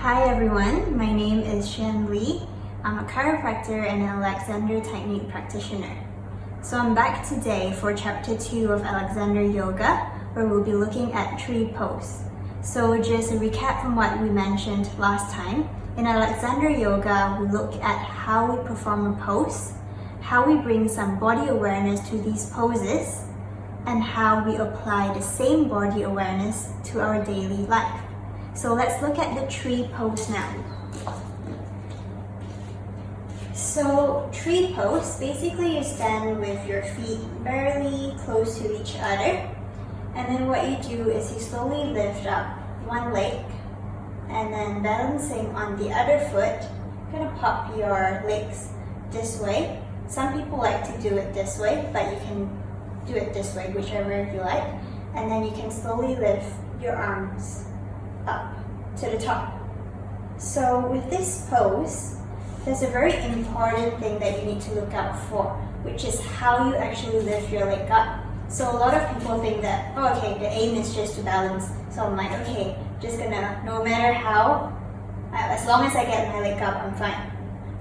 Hi everyone, my name is Shen Lee. I'm a chiropractor and an Alexander Technique practitioner. So I'm back today for chapter 2 of Alexander Yoga, where we'll be looking at tree pose. So just a recap from what we mentioned last time. In Alexander Yoga, we look at how we perform a pose, how we bring some body awareness to these poses, and how we apply the same body awareness to our daily life. So let's look at the tree pose now. So tree pose, basically you stand with your feet barely close to each other, and then what you do is you slowly lift up one leg and then balancing on the other foot, you're gonna pop your legs this way. Some people like to do it this way, but you can do it this way, whichever you like, and then you can slowly lift your arms up to the top. So with this pose, there's a very important thing that you need to look out for, which is how you actually lift your leg up. So a lot of people think that, oh, okay, the aim is just to balance. So I'm like, okay, just gonna, no matter how, as long as I get my leg up, I'm fine.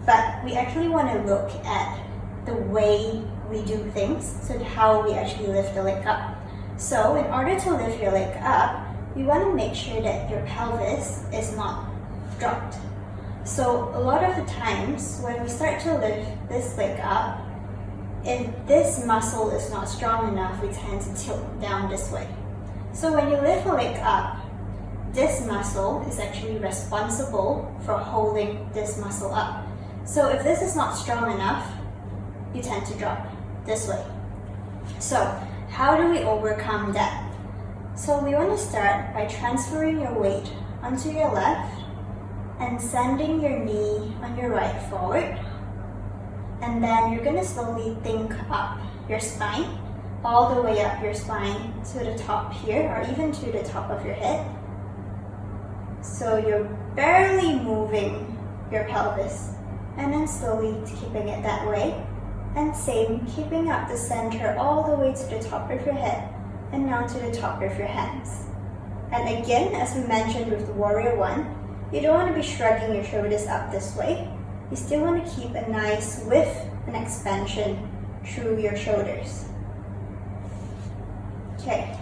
But we actually want to look at the way we do things, so how we actually lift the leg up. So in order to lift your leg up, you want to make sure that your pelvis is not dropped. So a lot of the times when we start to lift this leg up, if this muscle is not strong enough, we tend to tilt down this way. So when you lift the leg up, this muscle is actually responsible for holding this muscle up. So if this is not strong enough, you tend to drop this way. So how do we overcome that? So we want to start by transferring your weight onto your left and sending your knee on your right forward. And then you're going to slowly think up your spine, all the way up your spine to the top here, or even to the top of your head. So you're barely moving your pelvis, and then slowly keeping it that way. And same, keeping up the center all the way to the top of your head, and now to the top of your hands. And again, as we mentioned with the Warrior One, you don't want to be shrugging your shoulders up this way. You still want to keep a nice width and expansion through your shoulders. Okay,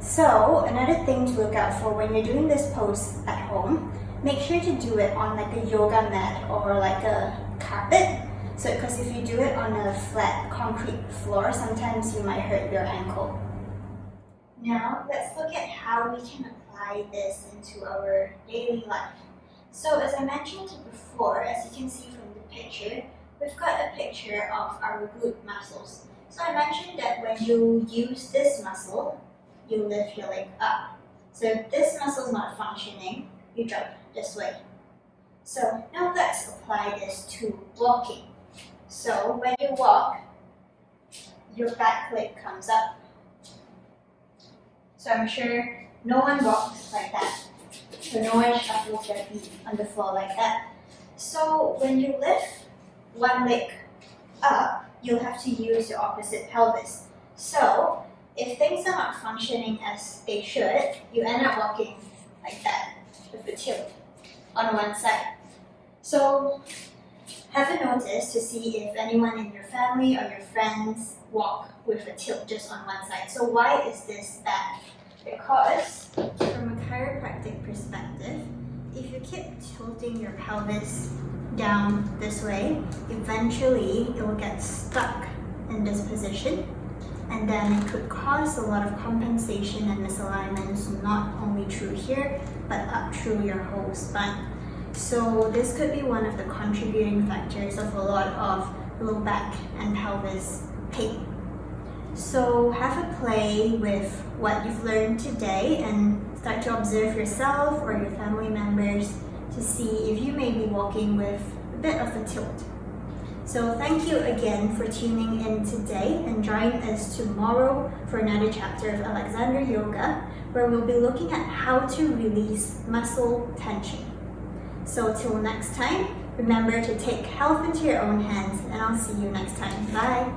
so another thing to look out for when you're doing this pose at home, make sure to do it on like a yoga mat or like a carpet. So, because if you do it on a flat concrete floor, sometimes you might hurt your ankle. Now, let's look at how we can apply this into our daily life. So, as I mentioned before, as you can see from the picture, we've got a picture of our glute muscles. So, I mentioned that when you use this muscle, you lift your leg up. So, if this muscle is not functioning, you drop this way. So, now let's apply this to walking. So when you walk, your back leg comes up. So I'm sure no one walks like that. So no one shuffles their feet on the floor like that. So when you lift one leg up, you'll have to use your opposite pelvis. So if things are not functioning as they should, you end up walking like that with the tilt on one side. So have a notice to see if anyone in your family or your friends walk with a tilt just on one side. So why is this bad? Because from a chiropractic perspective, if you keep tilting your pelvis down this way, eventually it will get stuck in this position, and then it could cause a lot of compensation and misalignments, not only through here, but up through your whole spine. So this could be one of the contributing factors of a lot of low back and pelvis pain. So have a play with what you've learned today and start to observe yourself or your family members to see if you may be walking with a bit of a tilt. So thank you again for tuning in today, and join us tomorrow for another chapter of Alexander Yoga, where we'll be looking at how to release muscle tension. So till next time, remember to take health into your own hands, and I'll see you next time. Bye!